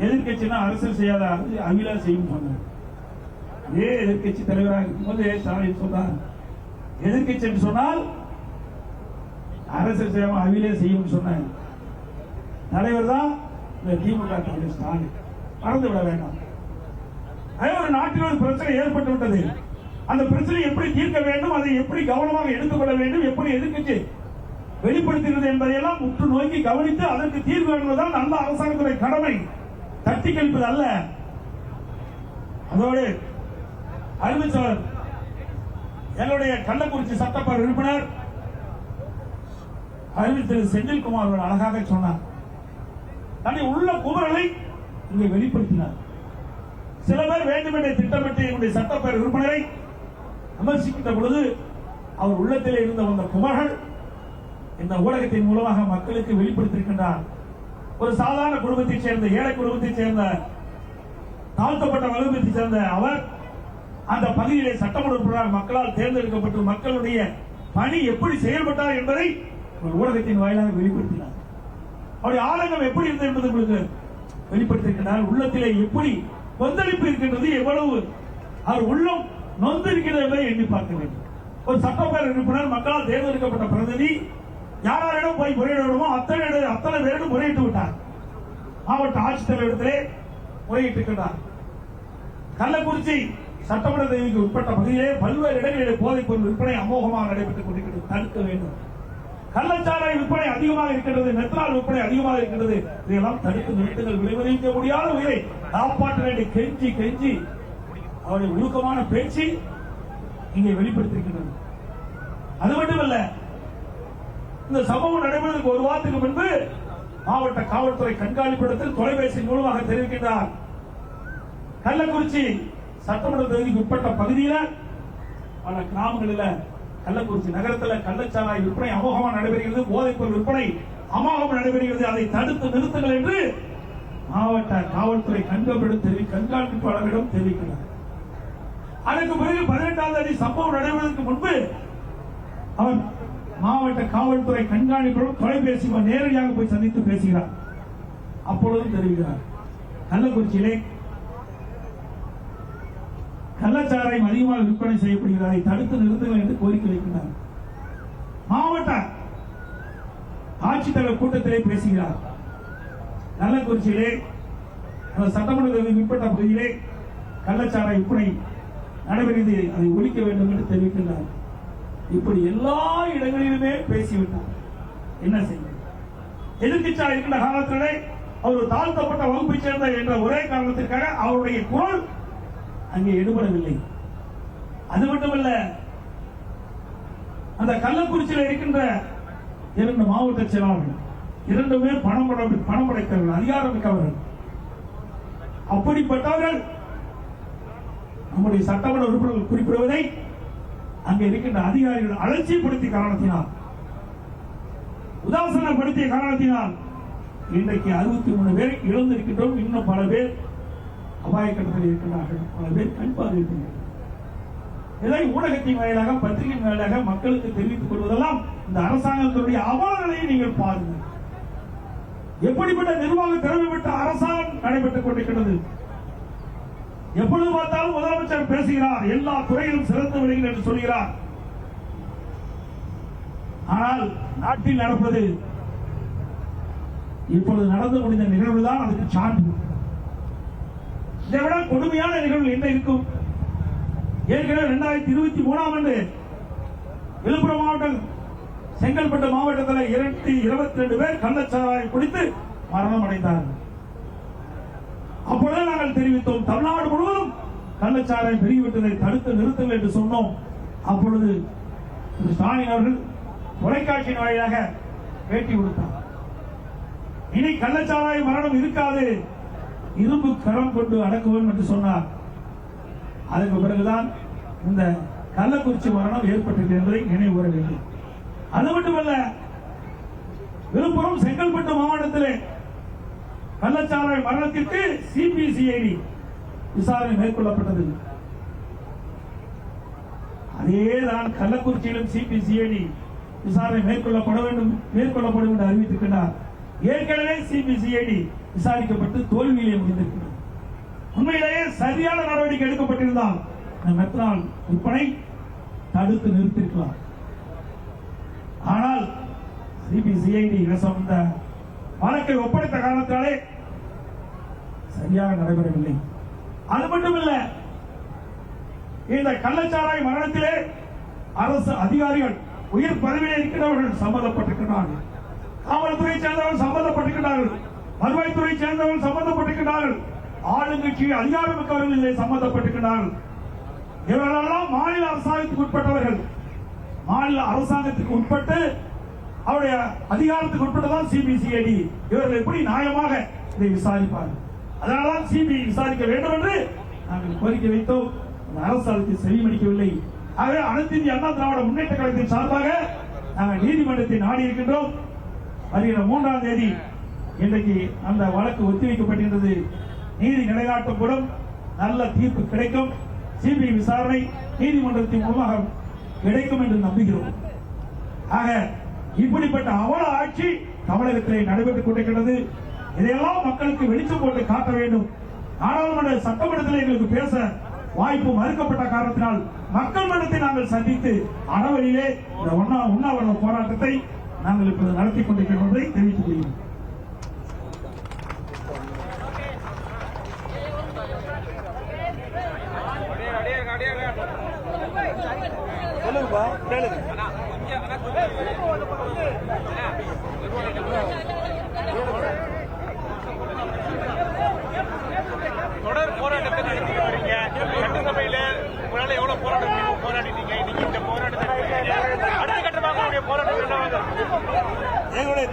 எதிர்கட்சினா அரசியல் செய்யாத அவிலா செய்யும் சொன்னார். இதே எதிர்கட்சி தலைவராக இருக்கும்போது ஸ்டாலின் சொன்னார், எதிர்கட்சி என்று சொன்னால் அரசியல் செய்யாம அவிலே செய்யும் சொன்னார். தலைவர் தான் இந்த திமுக தலைவர் ஸ்டாலின். மறந்து விட வேண்டாம். ஒரு நாட்டில் ஒரு பிரச்சனை ஏற்பட்டு விட்டது. அந்த பிரச்சனை எப்படி தீர்க்க வேண்டும், அதை எப்படி கவனமாக எடுத்துக்கொள்ள வேண்டும், எப்படி எதிர்கட்சி வெளிப்படுத்துகிறது என்பதையெல்லாம் உற்று நோக்கி கவனித்து அதற்கு தீர்வு என்பதுதான் நல்ல அரசாங்கத்துடைய கடமை, தட்டி கழிப்பது அல்ல. அதோடு அறிவிச்சவர் எங்களுடைய கள்ளக்குறிச்சி சட்டப்பேரவை உறுப்பினர் அறிவித்தர் செந்தில்குமார் அவர்கள் அழகாக சொன்னார். தன்னை உள்ள குமரலை இங்கே வெளிப்படுத்தினார். சில பேர் வேண்டுமென்றே திட்டமிட்டு என்னுடைய சட்டப்பேரவை உறுப்பினரை விமர்சிக்கின்ற பொழுது அவர் உள்ளத்திலே இருந்த அந்த குமரல் இந்த ஊடகத்தின் மூலமாக மக்களுக்கு வெளிப்படுத்தியிருக்கின்றார். ஒரு சாதாரண குடும்பத்தைச் சேர்ந்த, ஏழை குடும்பத்தைச் சேர்ந்த, தாழ்த்தப்பட்ட வகுப்பைச் சேர்ந்த அவர் அந்த பகுதியிலே சட்டமன்ற உறுப்பினராக மக்களால் தேர்ந்தெடுக்கப்பட்டு மக்களுடைய பணி எப்படி செயல்பட்டார் என்பதை ஒரு ஊடகத்தின் வாயிலாக வெளிப்படுத்தினார். அவருடைய ஆதங்கம் எப்படி இருந்தது என்பது உங்களுக்கு வெளிப்படுத்தியிருக்கிறார். உள்ளத்திலே எப்படி கொந்தளிப்பு இருக்கின்றது, எவ்வளவு அவர் உள்ளம் நொந்து இருக்கிறது என்பதை எண்ணி பார்க்க வேண்டும். ஒரு சட்டப்பேரவை உறுப்பினர் மக்களால் தேர்ந்தெடுக்கப்பட்ட பிரதிநிதி யாரிடம் போய் முறையிடணுமோ அத்தனை பேரிடம் முறையிட்டு விட்டார். மாவட்ட ஆட்சித்தலைவரிடத்திலே முறையிட்டிருக்கிறார். கள்ளக்குறிச்சி சட்டமன்ற தொகுதிக்கு உட்பட்ட பகுதியிலே பல்வேறு இடங்களிலே போதைப் பொருள் விற்பனை அமோகமாக நடைபெற்றுக் கொண்டிருக்கிறது. தடுக்க வேண்டும். கள்ளச்சாராய விற்பனை அதிகமாக இருக்கின்றது, மெத்தனால் விற்பனை அதிகமாக இருக்கின்றது. இதையெல்லாம் தடுத்து நிறுத்துங்கள். விளைவிக்க முடியாத உயிரை காப்பாற்ற வேண்டிய கெஞ்சி கெஞ்சி அவருடைய ஒழுக்கமான பேச்சு இங்கே வெளிப்படுத்திருக்கின்றது. அது மட்டுமல்ல, இந்த சம்பவம் நடைபெறுவதற்கு ஒரு வாரத்துக்கு முன்பு மாவட்ட காவல்துறை கண்காணிப்பிடத்தில் தொலைபேசி மூலமாக தெரிவிக்கின்றார். கள்ளக்குறிச்சி சட்டமன்ற தொகுதிக்கு உட்பட்ட பகுதியில் பல கிராமங்களில் கள்ளக்குறிச்சி நகரத்தில் கள்ளச்சாராய விற்பனை அமோகமாக நடைபெறுகிறது, போதைப் பொருள் விற்பனை அமோகமாக நடைபெறுகிறது. அதை தடுத்து நிறுத்துங்கள் என்று மாவட்ட காவல்துறை கண்காணிப்பாளரிடம் தெரிவிக்கிறார். அதற்கு பிறகு 18ஆம் தேதி சம்பவம் நடைபெறுவதற்கு முன்பு அவர் மாவட்ட காவல்துறை கண்காணிப்பாளர் தொலைபேசி நேரடியாக போய் சந்தித்து பேசுகிறார். அப்பொழுதும் தெரிவிக்கிறார், கள்ளக்குறிச்சியிலே கள்ளச்சாராயம் அதிகமாக விற்பனை செய்யப்படுகிறது, அதை தடுத்து நிறுத்துங்கள் என்று கோரிக்கை வைக்கிறார். மாவட்ட ஆட்சித்தலைவர் கூட்டத்திலே பேசுகிறார். கள்ளக்குறிச்சியிலே சட்டமன்ற தொகுதிக்கு உட்பட்ட பகுதியிலே கள்ளச்சாராய விற்பனை நடைபெறுகிறது, அதை ஒழிக்க வேண்டும் என்று தெரிவிக்கின்றார். இப்படி எல்லா இடங்களிலுமே பேசிவிட்டார். என்ன செய்ய? எதிர்க்கட்சியாக இருக்கின்ற காலத்திலே அவர் தாழ்த்தப்பட்ட வகுப்பை சேர்ந்த என்ற ஒரே காரணத்திற்காக அவருடைய குரல் அங்கே எடுபடவில்லை. அது மட்டுமல்ல, அந்த கள்ளக்குறிச்சியில் இருக்கின்ற 2 மாவட்ட செயலாளர்கள் 2 பேர் பணம் படைத்தவர்கள், அதிகாரம் மிக்கவர்கள். அப்படிப்பட்டவர்கள் நம்முடைய சட்டமன்ற உறுப்பினர்கள் குறிப்பிடுவதை அங்கே இருக்கின்ற அதிகாரிகள் அலட்சியப்படுத்திய காரணத்தினால், உதாசனப்படுத்திய காரணத்தினால் இன்றைக்கு 63 பேர் இழந்திருக்கின்றோம். இன்னும் பல பேர் அபாய கட்டத்தில் இருக்கிறார்கள், பல பேர் கண்பார்வை இருக்கின்றனர். இதை ஊடகத்தின் வாயிலாக, பத்திரிகை வாயிலாக மக்களுக்கு தெரிவித்துக் கொள்வதெல்லாம் இந்த அரசாங்கத்தினுடைய அவலநிலையை நீங்கள் பாருங்கள். எப்படிப்பட்ட நிர்வாக திறமை பெற்ற அரசாங்கம் நடைபெற்றுக் கொண்டிருக்கிறது. எப்பொழுது பார்த்தாலும் முதலமைச்சர் பேசுகிறார், எல்லா துறையிலும் சிறந்து விடுகிறேன் என்று சொல்கிறார். ஆனால் நாட்டில் நடப்பது இப்பொழுது நடந்து முடிந்த நிகழ்வுதான் அதுக்கு சான்று. இதை விட கொடுமையான நிகழ்வு என்ன இருக்கும்? ஏற்கனவே 2023ஆம் ஆண்டு விழுப்புரம் மாவட்டம் செங்கல்பட்டு மாவட்டத்தில் 222 பேர் கள்ளச்சாராயம் குடித்து மரணம் அடைந்தார்கள். அப்பொழுது நாங்கள் தெரிவித்தோம், தமிழ்நாடு முழுவதும் கள்ளச்சாராயம் பெருகிவிட்டதை தடுத்து நிறுத்துங்கள் என்று சொன்னோம். அப்பொழுது ஸ்டாலின் அவர்கள் தொலைக்காட்சியின் வாயிலாக பேட்டி கொடுத்தார். இனி கள்ளச்சாராய மரணம் இருக்காது, இரும்பு கரம் கொண்டு அடக்குவோம் என்று சொன்னார். அதற்கு பிறகுதான் இந்த கள்ளக்குறிச்சி மரணம் ஏற்பட்டது என்பதை நினைவு கூற வேண்டும். அது மட்டுமல்ல, விழுப்புரம் செங்கல்பட்டு மாவட்டத்திலே கள்ளச்சாராய மரணத்திற்கு சிபிசிஐடி விசாரணை மேற்கொள்ளப்பட்டது. அதேதான் கள்ளக்குறிச்சியிலும் சிபிசிஐடி விசாரணை மேற்கொள்ளப்படும் என்று அறிவித்திருக்கிறார். ஏற்கனவே சிபிசிஐடி விசாரிக்கப்பட்டு தோல்வியிலே முடிந்திருக்கிறது. உண்மையிலேயே சரியான நடவடிக்கை எடுக்கப்பட்டிருந்தால் மெத்தனால் விற்பனை தடுத்து நிறுத்திருக்கலாம். ஆனால் சிபிசிஐடி இந்த வழக்கை ஒப்படைத்த காரணத்தாலே சரியாக நடைபெறவில்லை. அது மட்டுமல்ல, இந்த கள்ளச்சாராய மரணத்திலே அரசு அதிகாரிகள் உயர் பதவியில் இருக்கிறவர்கள் சம்பந்தப்பட்டிருக்கிறார்கள், காவல்துறை சேர்ந்தவர்கள் சம்பந்தப்பட்டிருக்கிறார்கள், வருவாய்த்துறை சேர்ந்தவர்கள் சம்பந்தப்பட்டிருக்கிறார்கள், ஆளுங்கட்சி அதிகாரமிக்கவர்கள் இதில் சம்பந்தப்பட்டிருக்கிறார்கள். இவர்களெல்லாம் மாநில அரசாங்கத்துக்கு உட்பட்டவர்கள். மாநில அரசாங்கத்துக்கு உட்பட்டு அவருடைய அதிகாரத்துக்கு உட்பட்டதான் சிபிசிஐடி. இவர்கள் எப்படி நியாயமாக இதை விசாரிப்பார்கள்? அதனால்தான் சிபிஐ விசாரிக்க வேண்டும் என்று நாங்கள் கோரிக்கை வைத்தோம். அரசு அதற்கு செவிமடிக்கவில்லை. ஆகவே அனைத்து இந்திய அண்ணா திராவிட முன்னேற்ற கழகத்தின் சார்பாக நாங்கள் நீதிமன்றத்தை நாடி இருக்கின்றோம். வருகிற 3ஆம் தேதி இன்றைக்கு அந்த வழக்கு ஒத்திவைக்கப்பட்டிருந்தது. நீதி நிலைநாட்டப்படும், நல்ல தீர்ப்பு கிடைக்கும், சிபிஐ விசாரணை நீதிமன்றத்தின் மூலமாக கிடைக்கும் என்று நம்புகிறோம். ஆக இப்படிப்பட்ட அவல ஆட்சி தமிழகத்திலே நடைபெற்றுக் கொண்டிருக்கிறது. இதையெல்லாம் மக்களுக்கு வெளிச்சம் போட்டு காட்ட வேண்டும். நாடாளுமன்ற சட்டமன்றத்தில் எங்களுக்கு பேச வாய்ப்பு மறுக்கப்பட்ட காரணத்தினால் மக்கள் மன்றத்தை நாங்கள் சந்தித்து அறவழியிலே இந்த உண்ணாவிரத போராட்டத்தை நாங்கள் இப்போது நடத்தி கொண்டிருக்கிறோம் என்பதை தெரிவித்துக் கொள்கிறோம். கேளுங்கப்பா, கேளுங்க. தொடர் போராட்டத்தை நடத்தி வரீங்க. சட்டசபையில உங்களால எவ்வளவு போராடிட்டீங்க? இன்னைக்கு இந்த போராட்டத்தை அடுத்த கட்டமாக உங்களுடைய போராட்டம் என்னவாக? எங்களுடைய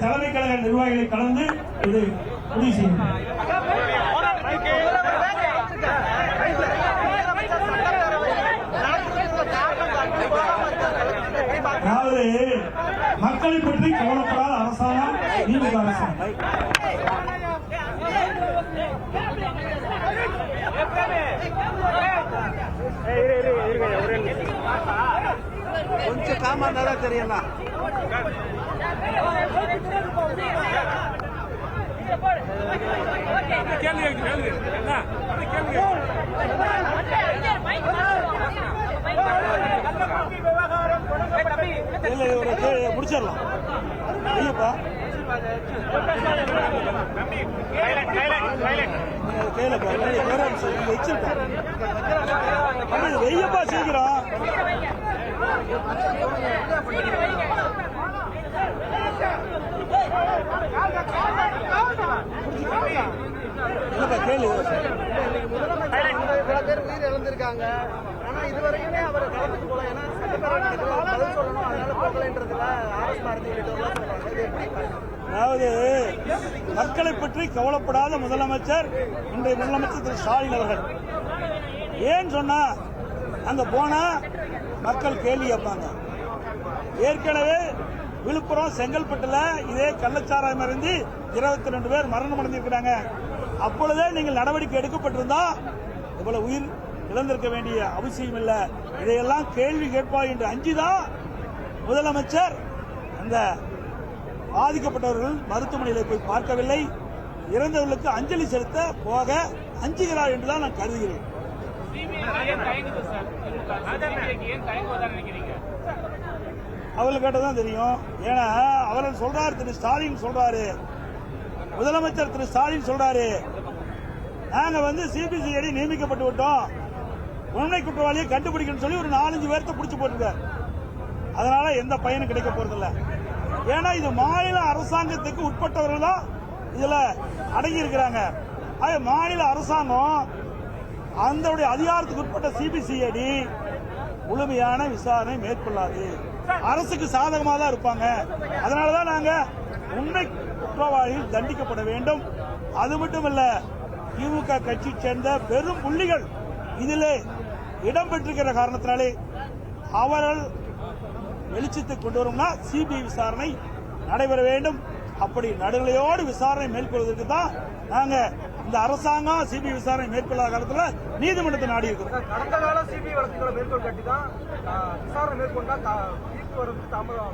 தலைமை கழக நிர்வாகிகளை கலந்து இது முடிவு செய்யும். அதாவது மக்களை பற்றி கவலைப்படாத அரசாங்கம் திமுக அரசாங்கம். கொஞ்சம் காமா இருந்தாதான் தெரியல. முடிச்சிடலாம். ஐயப்பா வெய்யப்பா சீக்கிரம். கேளு. பல பேர் உயிர் இழந்திருக்காங்க. ஆனா இதுவரைக்குமே அவர் கலந்துட்டு போல. ஏன்னா பதில் சொல்லணும், அதனால போகலன்றதுல அதாவது மக்களை பற்றி கவலைப்படாத முதலமைச்சர் இன்றைய முதலமைச்சர் திரு ஸ்டாலின் அவர்கள். ஏன் சொன்னா அங்க போனா மக்கள் கேள்வி கேட்பாங்க. ஏற்கனவே விழுப்புரம் செங்கல்பட்டுல இதே கள்ளச்சாராயம் இருந்து 22 பேர் மரணம் அடைந்திருக்கிறாங்க. அப்பொழுதே நீங்கள் நடவடிக்கை எடுக்கப்பட்டிருந்தா இவ்வளவு உயிர் இழந்திருக்க வேண்டிய அவசியம் இல்லை. இதையெல்லாம் கேள்வி கேட்பார் என்று அஞ்சுதான் முதலமைச்சர் அந்த பாதிக்கப்பட்டவர்கள் மருத்துவமனையில் போய் பார்க்கவில்லை. இறந்தவர்களுக்கு அஞ்சலி செலுத்த போக அஞ்சுகிறார் என்றுதான் நான் கருதுகிறேன். அவர்கள் கேட்டதான் தெரியும். ஏன்னா அவர்கள் சொல்றாரு, திரு ஸ்டாலின் சொல்றாரு, முதலமைச்சர் திரு ஸ்டாலின் சொல்றாரு, நாங்க சிபிசிஐடி நியமிக்கப்பட்டு விட்டோம், உண்மை குற்றவாளியை கண்டுபிடிக்கணும்னு சொல்லி ஒரு 4-5 பேர்த்த பிடிச்சு போட்டிருக்காரு. அதனால எந்த பயனும் கிடைக்க போறதில்ல. ஏன்னா இது மாநில அரசாங்கத்துக்கு உட்பட்டவர்கள் தான் இதுல அடங்கி இருக்கிறாங்க. மாநில அரசாங்கம் அந்த அதிகாரத்துக்கு உட்பட்ட சிபிசிஐடி முழுமையான விசாரணை மேற்கொள்ளாது. அரசுக்கு சாதகமாக தான் இருப்பாங்க. அதனாலதான் நாங்க உண்மை குற்றவாளிகள் தண்டிக்கப்பட வேண்டும். அது மட்டுமல்ல, திமுக கட்சி சேர்ந்த பெரும் புள்ளிகள் இதிலே இடம்பெற்றிருக்கிற காரணத்தினாலே அவர்கள் வெளிச்சத்தை கொண்டு வரும்னா சிபிஐ விசாரணை நடைபெற வேண்டும். அப்படி நடுநிலையோடு விசாரணை மேற்கொள்வதற்கு தான் நாங்க இந்த அரசாங்கம் சிபிஐ விசாரணை மேற்கொள்ளாத காலத்தில் நீதிமன்றத்தை நாடி இருக்கிறோம். கடந்த கால சிபிஐ வழக்குகளை மேற்கொள் காட்டி தான் விசாரணை மேற்கொண்டா தீர்ப்பு வருது தாமதம்.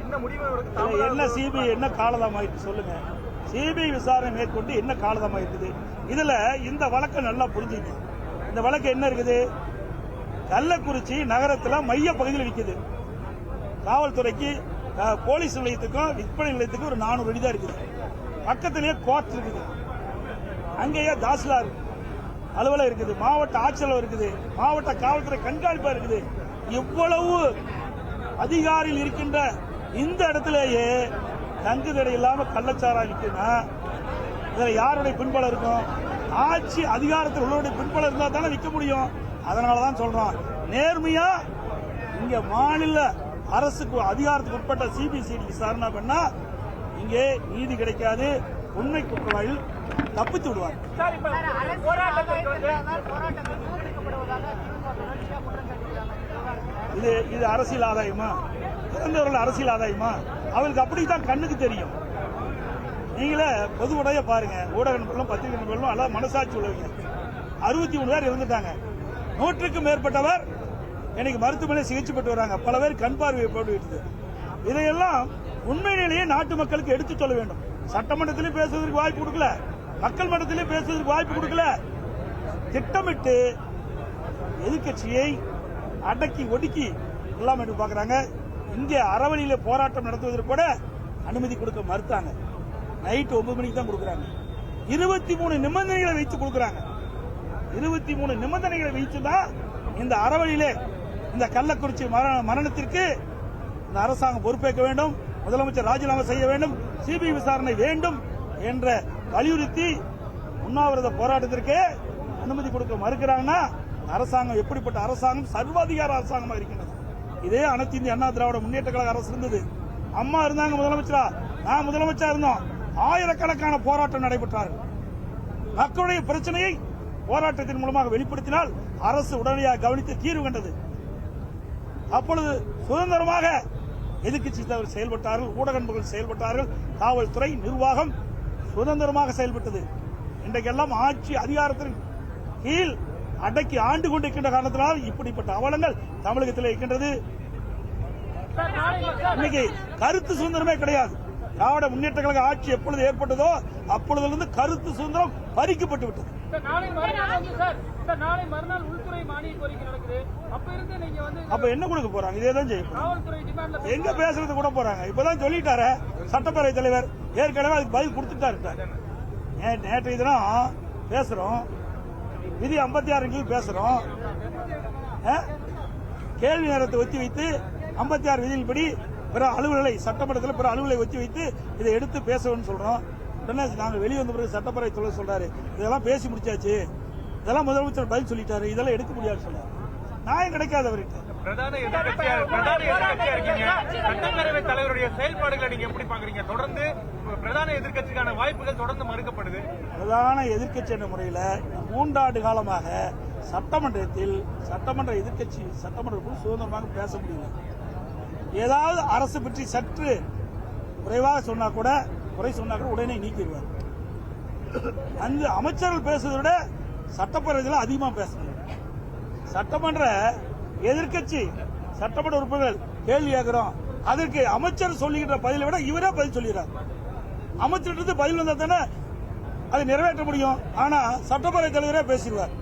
என்ன முடிவு என்ன சிபிஐ என்ன காலதாமாயிட்டு சொல்லுங்க. சிபிஐ விசாரணை மேற்கொண்டு என்ன காலதாமாயிருக்குது? இதுல இந்த வழக்கை நல்லா புரிஞ்சுக்கணும். இந்த வழக்கு என்ன இருக்குது? கள்ளக்குறிச்சி நகரத்தில் மைய பகுதியில் இருக்குது. காவல்துறைக்கு போலீஸ் நிலையத்துக்கும் விற்பனை நிலையத்துக்கும் ஒரு 400 அடி தான் இருக்குது. பக்கத்திலேயே கோர்ட் இருக்குது, அங்கேயே தாசில்தார் அலுவலகம் இருக்குது, மாவட்ட ஆட்சியர் இருக்குது, மாவட்ட காவல்துறை கண்காணிப்பா இருக்குது. இவ்வளவு அதிகாரிகள் இருக்கின்ற இந்த இடத்திலேயே தங்கு தடை இல்லாம கள்ளச்சாராயம் இருக்குன்னா இதுல யாருடைய பின்பலம் இருக்கும்? ஆட்சி அதிகாரத்தில் உள்ளவருடைய பின்பலம் இருந்தா தானே விற்க முடியும். அதனாலதான் சொல்றோம், நேர்மையா இங்க மாநில அரசுக்கு அதிகாரத்துக்கு உட்பட்ட சிபிசிஐடி விசாரணை பண்ணா இங்கே நீதி கிடைக்காது. உண்மை குற்றவாளிகள் தப்பித்து விடுவார். இது அரசியல் ஆதாயமா? இறந்தவர்கள் அரசியல் ஆதாயமா? அவங்களுக்கு அப்படித்தான் கண்ணுக்கு தெரியும். நீங்களே பொது உடைய பாருங்க, ஊடக நண்பர்களும் பத்திரிகை நண்பர்களும் அல்ல மனசாட்சி உள்ளவங்க. 63 பேர் இறந்துட்டாங்க. 100க்கும் மேற்பட்டவர் இன்னைக்கு மருத்துவமனை சிகிச்சை பெற்று வராங்க. பல பேர் கண் பார்வை போட்டு. இதையெல்லாம் உண்மை நிலையை நாட்டு மக்களுக்கு எடுத்துச் சொல்ல வேண்டும். சட்டமன்றத்திலே பேசுவதற்கு வாய்ப்பு கொடுக்கல, மக்கள் மன்றத்திலே பேசுவதற்கு வாய்ப்பு கொடுக்கல. திட்டமிட்டு எதிர்கட்சியை அடக்கி ஒடுக்கி எல்லாம் என்று பாக்குறாங்க. இங்கே அறவழியில போராட்டம் நடத்துவதற்கு கூட அனுமதி கொடுக்க மறுத்தாங்க. நைட்டு 9 மணிக்கு தான் கொடுக்கறாங்க. 23 நிபந்தனைகளை வைத்து கொடுக்கறாங்க. 23 நிபந்தனைகளை வைத்துதான் இந்த அறவழியிலே இந்த கள்ளக்குறிச்சி மரணத்திற்கு இந்த அரசாங்கம் பொறுப்பேற்க வேண்டும், முதலமைச்சர் ராஜினாமா செய்ய வேண்டும், சிபிஐ விசாரணை வேண்டும் என்ற வலியுறுத்தி உண்ணாவிரத போராட்டத்திற்கே அனுமதி கொடுக்க மறுக்கிறாங்கன்னா அரசாங்கம் எப்படிப்பட்ட அரசாங்கம்? சர்வாதிகார அரசாங்கமாக இருக்கின்றது. இதே அனைத்து இந்திய அண்ணா திராவிட முன்னேற்ற கழக அரசு இருந்தது. அம்மா இருந்தாங்க முதலமைச்சரா, நான் முதலமைச்சரா இருந்தோம். ஆயிரக்கணக்கான போராட்டம் நடைபெற்றார்கள். மக்களுடைய பிரச்சனையை போராட்டத்தின் மூலமாக வெளிப்படுத்தினால் அரசு உடனடியாக கவனித்து தீர்வு கண்டது. அப்பொழுது சுதந்திரமாக எதிர்க்கட்சி தலைவர் செயல்பட்டார்கள், ஊடக நண்பர்கள் செயல்பட்டார்கள், காவல்துறை நிர்வாகம் சுதந்திரமாக செயல்பட்டது. இன்றைக்கெல்லாம் ஆட்சி அதிகாரத்தின் கீழ் அடக்கி ஆண்டு கொண்டிருக்கின்ற காரணத்தினால் இப்படிப்பட்ட அவலங்கள் தமிழகத்தில் இருக்கின்றது. இன்னைக்கு கருத்து சுதந்திரமே கிடையாது. திராவிட முன்னேற்ற கழக ஆட்சி எப்பொழுது ஏற்பட்டதோ அப்பொழுதிலிருந்து கருத்து சுதந்திரம் பறிக்கப்பட்டு விட்டது. அப்ப என்ன கொடுக்க போறாங்க? இதேதான் செய்யும். எங்க பேசுறது கூட போறாங்க. இப்பதான் சொல்லிட்டாரு சட்டப்பேரவை தலைவர், ஏற்கனவே அதுக்கு பதில் கொடுத்துட்டாரு. நேற்றைய தினம் பேசுறோம், விதி 56 கீழ் பேசுறோம், கேள்வி நேரத்தை ஒத்தி வைத்து 56 விதியின்படி பிற அலுவலை சட்டமன்றத்தில் பிற அலுவலை ஒத்தி வைத்து இதை எடுத்து பேசணும்னு சொல்றோம். நாங்கள் வெளியே வந்த பிறகு சட்டப்பேரவை தலைவர் சொல்றாரு இதெல்லாம் பேசி முடிச்சாச்சு, இதெல்லாம் முதலமைச்சர் பதில் சொல்லிட்டாரு, இதெல்லாம் எடுக்க முடியாது சொல்றாரு. நியாயம் கிடைக்காது அவர்கிட்ட. பிரதான எதிர்க்கட்சியா இருக்கீங்க, சட்டப்பேரவை தலைவருடைய செயல்பாடுகளை நீங்க எப்படி பாக்குறீங்க? தொடர்ந்து பிரதான எதிர்க்கட்சிக்கான வாய்ப்புகள் தொடர்ந்து மறுக்கப்படுது. பிரதான எதிர்க்கட்சி என்ற முறையில் 3 ஆண்டு காலமாக சட்டமன்றத்தில் சட்டமன்ற எதிர்க்கட்சி சட்டமன்றத்தில் சுதந்திரமாக பேச முடியல. ஏதாவது அரசு பற்றி சற்று குறைவாக சொன்னா கூட உடனே நீக்கிடுவார். அந்த அமைச்சர்கள் பேசுவதை விட சட்டப்பேரவையில் அதிகமாக பேசுறாங்க. சட்டமன்ற எதிர்க்கட்சி சட்டமன்ற உறுப்பினர்கள் கேள்வி கேட்கிறோம், அதற்கு அமைச்சர் சொல்லுகின்ற பதிலை விட இவரே பதில் சொல்லிடுறார். அமைச்சர்கிட்ட பதில் வந்தா தானே அதை நிறைவேற்ற முடியும். ஆனா சட்டப்பேரவை தலைவரே பேசிடுவார்.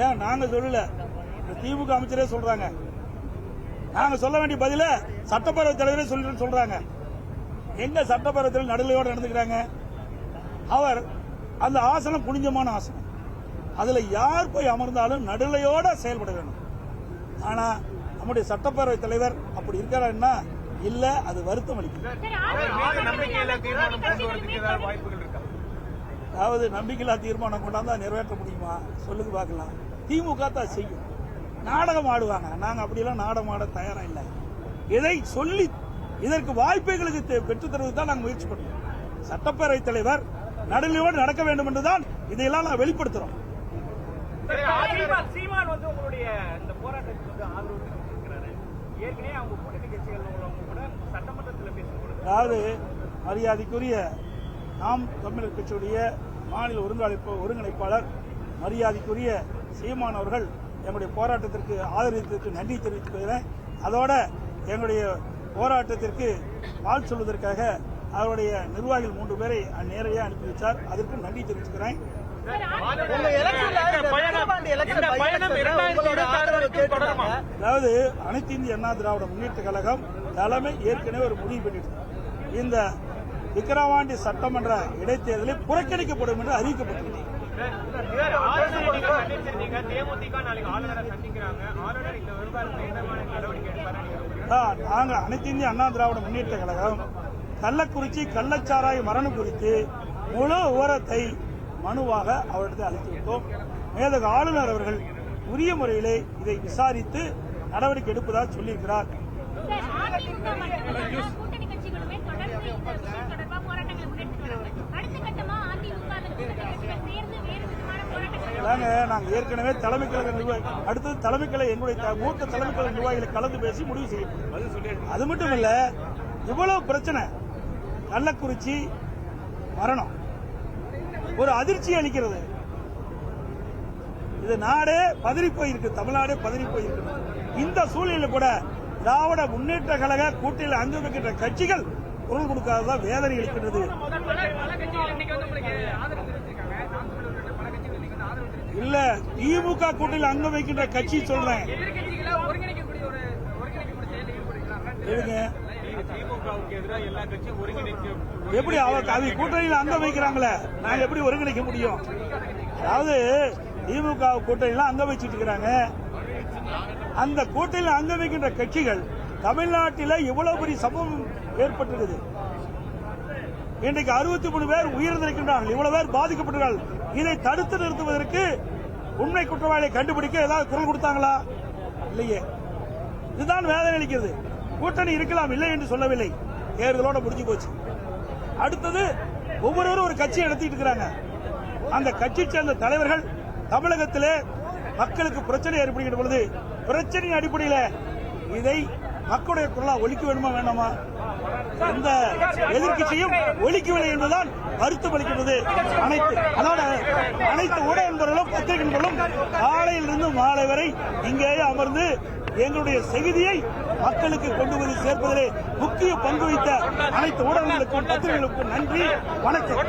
ஏன் நாங்க சொல்லல, திமுக அமைச்சரே சொல்றாங்க. நாங்க சொல்ல வேண்டிய பதில சட்டப்பேரவை தலைவரே சொல்றாங்க. எங்க சட்டப்பேரவை தலைவர் நடுநிலையோடு நடந்துக்கிறாங்க. அவர் அந்த ஆசனம் புனிதமான ஆசனம், அதுல யார் போய் அமர்ந்தாலும் நடுநிலையோட செயல்பட வேண்டும். ஆனா நம்முடைய சட்டப்பேரவை தலைவர் அப்படி இருக்கிறாருன்னா இல்ல, அது வருத்தம் அளிக்கும். அதாவது நம்பிக்கையில்லா தீர்மானம் கொண்டாந்தா நிறைவேற்ற முடியுமா? சொல்லுங்க பார்க்கலாம். திமுக தான் செய்யும், நாடகம் ஆடுவாங்க. நாங்க அப்படியெல்லாம் நாடகம் ஆட தயாரா இல்லை. இதை சொல்லி இதற்கு வாய்ப்புகளுக்கு பெற்றுத் தருவது தான் நாங்கள் முயற்சி பண்ணுவோம். சட்டப்பேரவை தலைவர் நடுநிலையோடு நடக்க வேண்டும் என்றுதான் இதையெல்லாம் நான் வெளிப்படுத்துறோம். சீமான் வந்து உங்களுடைய இந்த போராட்டத்துக்கு ஆதரவு தெரிவிக்கிறாரு. ஏற்கனவே அவங்க கூட்டணி கட்சிகள் கூட சட்டமன்றத்தில் பேசும்போது, அதாவது மரியாதைக்குரிய நாம் தமிழர் கட்சியுடைய மாநில ஒருங்கிணைப்பாளர் மரியாதைக்குரிய சீமான் அவர்கள் எங்களுடைய போராட்டத்திற்கு ஆதரவிற்கு நன்றி தெரிவித்துக் கொள்கிறேன். அதோட எங்களுடைய போராட்டத்திற்கு வாழ் சொல்வதற்காக அவருடைய நிர்வாகிகள் 3 பேரை நேரடியாக அனுப்பி வச்சார். அதற்கு நன்றி தெரிவிச்சுக்கிறேன். அதாவது அனைத்து இந்திய அண்ணா திராவிட முன்னேற்ற கழகம் தலைமை ஏற்கனவே ஒரு முடிவு பண்ணிட்டு இந்த விக்கிரவாண்டி சட்டமன்ற இடைத்தேர்தலை புறக்கணிக்கப்படும் என்று அறிவிக்கப்பட்டுள்ளது. நாங்கள் அனைத்து இந்திய அண்ணா திராவிட முன்னேற்ற கழகம் கள்ளக்குறிச்சி கள்ளச்சாராய மரணம் குறித்து முழு விவரத்தை மனுவாக அவரிடத்தில் அளித்துவிட்டோம். மேதக ஆளுநர் அவர்கள் உரிய முறையிலே இதை விசாரித்து நடவடிக்கை எடுப்பதாக சொல்லியிருக்கிறார். நாங்கள் ஏற்கனவே தலைமை கழக நிர்வாகி அடுத்தது தலைமை கழக எங்களுடைய மூத்த தலைமை கழக நிர்வாகிகளை கலந்து பேசி முடிவு செய்யப்படும். அது மட்டும் இல்ல, இவ்வளவு பிரச்சனை கள்ளக்குறிச்சி மரணம் ஒரு அதிர்ச்சி அளிக்கிறது. இது நாடே பதறி போயிருக்கு, தமிழ்நாடே பதறி போயிருக்கு. இந்த சூழ்நிலையில் கூட திராவிட முன்னேற்ற கழக கூட்டணியில் அங்கு வைக்கின்ற கட்சிகள் குரல் கொடுக்காததான் வேதனை அளிக்கின்றது. இல்ல, திமுக கூட்டணியில் அங்க வைக்கின்ற கட்சி சொல்றேன். எப்படி அவங்க கூட்டணியில் அங்க வைக்கிறாங்களே, நாங்க எப்படி ஒருங்கிணைக்க முடியும்? அதாவது திமுக கூட்டணியில் அங்க வச்சுட்டு இருக்கிறாங்க. அந்த கூட்டணியில் அங்கம் வைக்கின்ற கட்சிகள் தமிழ்நாட்டில் இவ்வளவு பெரிய சம்பவம் ஏற்பட்டிருக்குது. இன்றைக்கு 63 பேர் உயிரிழந்திருக்கின்றார்கள், இவ்வளவு பேர் பாதிக்கப்பட்டார்கள். இதை தடுத்து நிறுத்துவதற்கு உண்மை குற்றவாளியை கண்டுபிடிக்க ஏதாவது குரல் கொடுத்தாங்களா? இல்லையே. இதுதான் வேதனை அளிக்கிறது. கூட்டணி இருக்கலாம், இல்லை என்று சொல்லவில்லை, தேர்தலோட முடிஞ்சு போச்சு. அடுத்தது ஒவ்வொருவரும் ஒரு கட்சியை நடத்திட்டு இருக்கிறாங்க. அந்த கட்சியை சேர்ந்த தலைவர்கள் தமிழகத்திலே மக்களுக்கு பிரச்சனை ஏற்படுகின்ற பொழுது பிரச்சனையின் அடிப்படையில் இதை மக்களுடைய குரலா ஒலிக்க வேண்டுமா வேண்டாமா? இந்த எதிர்க்கட்சியும் ஒலிக்கவில்லை என்பதுதான் வருத்தம் அளிக்கின்றது. அனைத்து ஊடக நண்பர்களும் பத்திரிகை நண்பர்களும் காலையிலிருந்து மாலை வரை இங்கேயே அமர்ந்து எங்களுடைய செய்தியை மக்களுக்கு கொண்டு வந்து சேர்ப்பதிலே முக்கிய பங்கு வகித்த அனைத்து ஊடகங்களுக்கும் பத்திரிகைகளுக்கும் நன்றி, வணக்கம்.